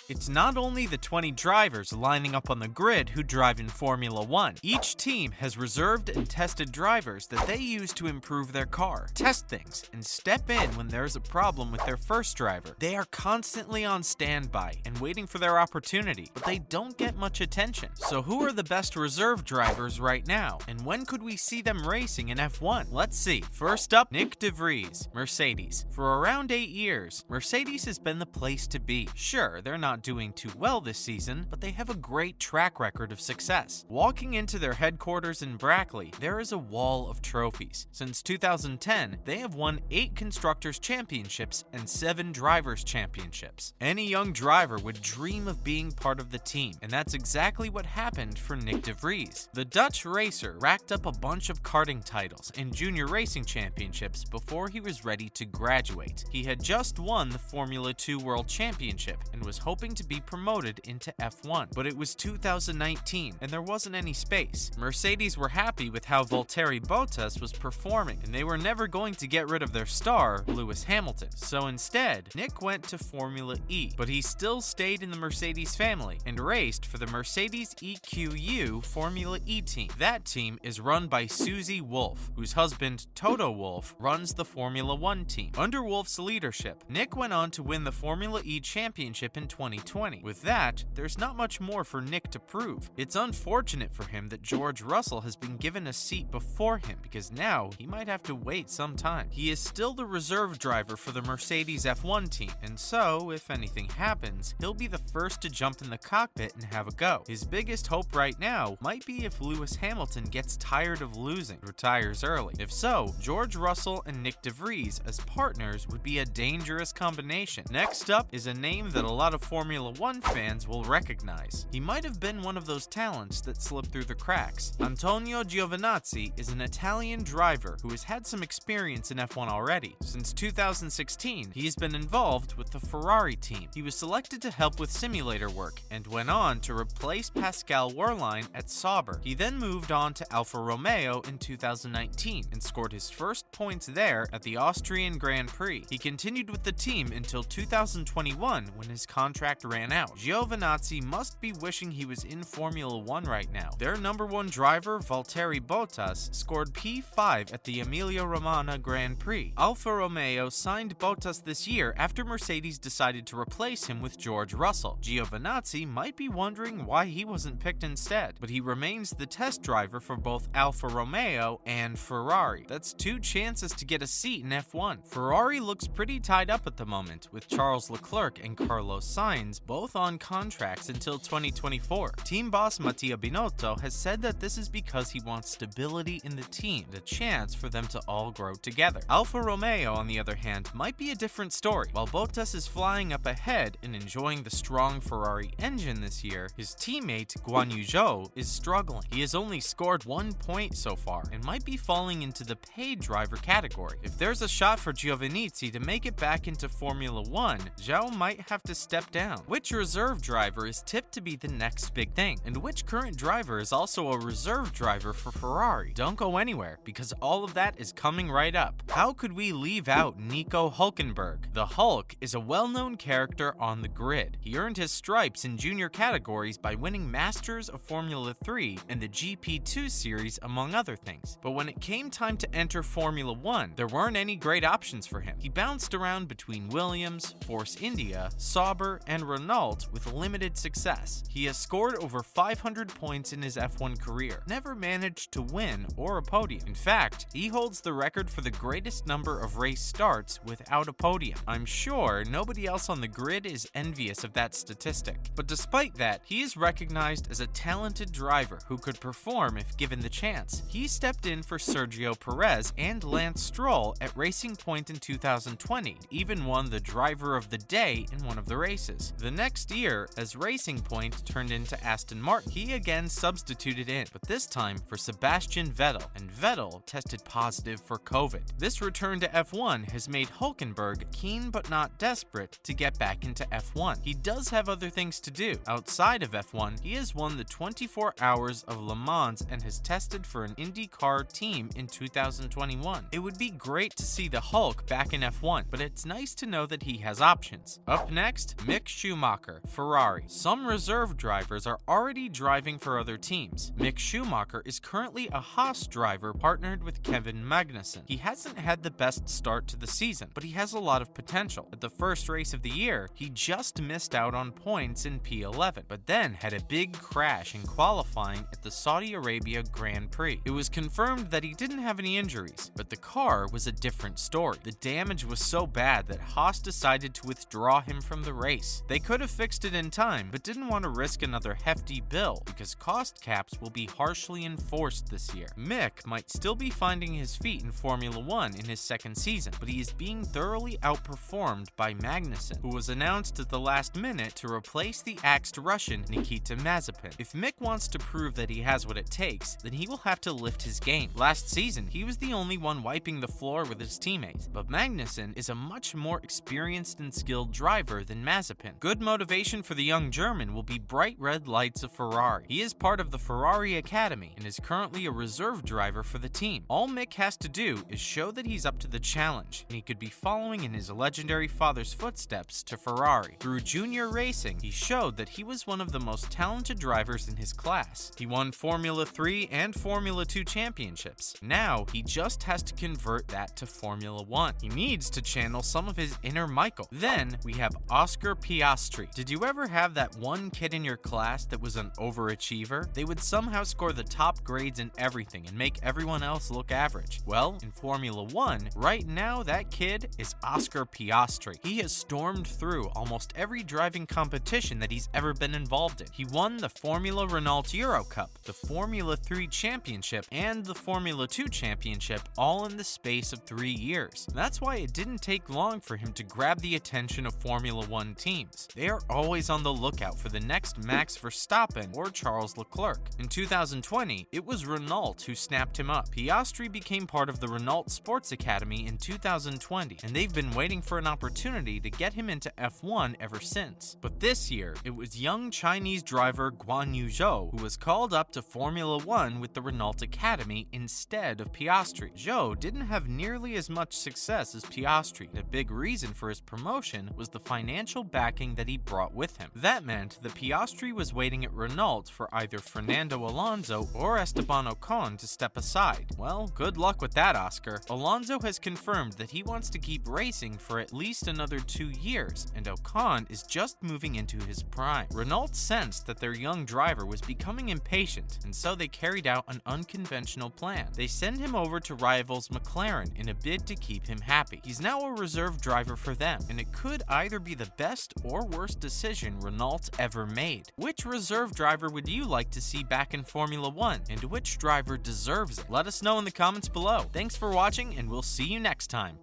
It's not only the 20 drivers lining up on the grid who drive in Formula One. Each team has reserved and tested drivers that they use to improve their car, test things, and step in when there's a problem with their first driver. They are constantly on standby and waiting for their opportunity, but they don't get much attention. So who are the best reserve drivers right now, and when could we see them racing in F1? Let's see. First up, Nyck de Vries, Mercedes. For around 8 years, Mercedes has been the place to be. Sure, they're not doing too well this season, but they have a great track record of success. Walking into their headquarters in Brackley, there is a wall of trophies. Since 2010, they have won 8 Constructors' Championships and 7 Drivers' Championships. Any young driver would dream of being part of the team, and that's exactly what happened for Nyck de Vries. The Dutch racer racked up a bunch of karting titles and junior racing championships before he was ready to graduate. He had just won the Formula 2 World Championship and was hoping to be promoted into F1, but it was 2019 and there wasn't any space. Mercedes were happy with how Valtteri Bottas was performing, and they were never going to get rid of their star, Lewis Hamilton. So instead, Nyck went to Formula E, but he still stayed in the Mercedes family and raced for the Mercedes EQU Formula E team. That team is run by Susie Wolff, whose husband, Toto Wolff, runs the Formula One team. Under Wolff's leadership, Nyck went on to win the Formula E Championship in 2020. With that, there's not much more for Nyck to prove. It's unfortunate for him that George Russell has been given a seat before him, because now he might have to wait some time. He is still the reserve driver for the Mercedes F1 team, and so, if anything happens, he'll be the first to jump in the cockpit and have a go. His biggest hope right now might be if Lewis Hamilton gets tired of losing, retires early. If so, George Russell and Nyck de Vries as partners would be a dangerous combination. Next up is a name that a lot of Formula One fans will recognize. He might have been one of those talents that slipped through the cracks. Antonio Giovinazzi is an Italian driver who has had some experience in F1 already. Since 2016, he has been involved with the Ferrari team. He was selected to help with simulator work and went on to replace Pascal Wehrlein at Sauber. He then moved on to Alfa Romeo in 2019 and scored his first points there at the Austrian Grand Prix. He continued with the team until 2021 when his contract ran out. Giovinazzi must be wishing he was in Formula One right now. Their number one driver, Valtteri Bottas, scored P5 at the Emilia-Romagna Grand Prix. Alfa Romeo signed Bottas this year after Mercedes decided to replace him with George Russell. Giovinazzi might be wondering why he wasn't picked instead, but he remains the test driver for both Alfa Romeo and Ferrari. That's 2 chances to get a seat in F1. Ferrari looks pretty tied up at the moment, with Charles Leclerc and Carlos Sainz both on contracts until 2024. Team boss Mattia Binotto has said that this is because he wants stability in the team and a chance for them to all grow together. Alfa Romeo, on the other hand, might be a different story. While Bottas is flying up ahead and enjoying the strong Ferrari engine this year, his teammate Guan Yu Zhou is struggling. He has only scored 1 point so far and might be falling into the paid driver category. If there's a shot for Giovinazzi to make it back into Formula One, Zhou might have to step down. Which reserve driver is tipped to be the next big thing? And which current driver is also a reserve driver for Ferrari? Don't go anywhere, because all of that is coming right up. How could we leave out Nico Hülkenberg? The Hulk is a well-known character on the grid. He earned his stripes in junior categories by winning Masters of Formula 3 and the GP2 series, among other things. But when it came time to enter Formula 1, there weren't any great options for him. He bounced around between Williams, Force India, Sauber, and Renault with limited success. He has scored over 500 points in his F1 career, never managed to win or a podium. In fact, he holds the record for the greatest number of race starts without a podium. I'm sure nobody else on the grid is envious of that statistic. But despite that, he is recognized as a talented driver who could perform if given the chance. He stepped in for Sergio Perez and Lance Stroll at Racing Point in 2020, even won the Driver of the Day in one of the races. The next year, as Racing Point turned into Aston Martin, he again substituted in, but this time for Sebastian Vettel, and Vettel tested positive for COVID. This return to F1 has made Hülkenberg keen but not desperate to get back into F1. He does have other things to do. Outside of F1, he has won the 24 Hours of Le Mans and has tested for an IndyCar team in 2021. It would be great to see the Hulk back in F1, but it's nice to know that he has options. Up next, Mick Schumacher, Ferrari. Some reserve drivers are already driving for other teams. Mick Schumacher is currently a Haas driver partnered with Kevin Magnussen. He hasn't had the best start to the season, but he has a lot of potential. At the first race of the year, he just missed out on points in P11, but then had a big crash in qualifying at the Saudi Arabia Grand Prix. It was confirmed that he didn't have any injuries, but the car was a different story. The damage was so bad that Haas decided to withdraw him from the race. They could have fixed it in time, but didn't want to risk another hefty bill because cost caps will be harshly enforced this year. Mick might still be finding his feet in Formula 1 in his second season, but he is being thoroughly outperformed by Magnussen, who was announced at the last minute to replace the axed Russian Nikita Mazepin. If Mick wants to prove that he has what it takes, then he will have to lift his game. Last season, he was the only one wiping the floor with his teammates, but Magnussen is a much more experienced and skilled driver than Mazepin. Good motivation for the young German will be bright red lights of Ferrari. He is part of the Ferrari Academy and is currently a reserve driver for the team. All Mick has to do is show that he's up to the challenge, and he could be following in his legendary father's footsteps to Ferrari. Through junior racing, he showed that he was one of the most talented drivers in his class. He won Formula 3 and Formula 2 championships. Now, he just has to convert that to Formula 1. He needs to channel some of his inner Michael. Then, we have Oscar Piastri. Did you ever have that one kid in your class that was an overachiever? They would somehow score the top grades in everything and make everyone else look average. Well, in Formula 1, right now that kid is Oscar Piastri. He has stormed through almost every driving competition that he's ever been involved in. He won the Formula Renault Euro Cup, the Formula 3 Championship, and the Formula 2 Championship all in the space of 3 years. That's why it didn't take long for him to grab the attention of Formula 1 teams. They are always on the lookout for the next Max Verstappen or Charles Leclerc. In 2020, it was Renault who snapped him up. Piastri became part of the Renault Sports Academy in 2020, and they've been waiting for an opportunity to get him into F1 ever since. But this year, it was young Chinese driver Guan Yu Zhou who was called up to Formula 1 with the Renault Academy instead of Piastri. Zhou didn't have nearly as much success as Piastri, and a big reason for his promotion was the financial backing that he brought with him. That meant that Piastri was waiting at Renault for either Fernando Alonso or Esteban Ocon to step aside. Well, good luck with that, Oscar. Alonso has confirmed that he wants to keep racing for at least another 2 years, and Ocon is just moving into his prime. Renault sensed that their young driver was becoming impatient, and so they carried out an unconventional plan. They send him over to rivals McLaren in a bid to keep him happy. He's now a reserve driver for them, and it could either be the best or worst decision Renault ever made. Which reserve driver would you like to see back in Formula 1, and which driver deserves it? Let us know in the comments below. Thanks for watching, and we'll see you next time.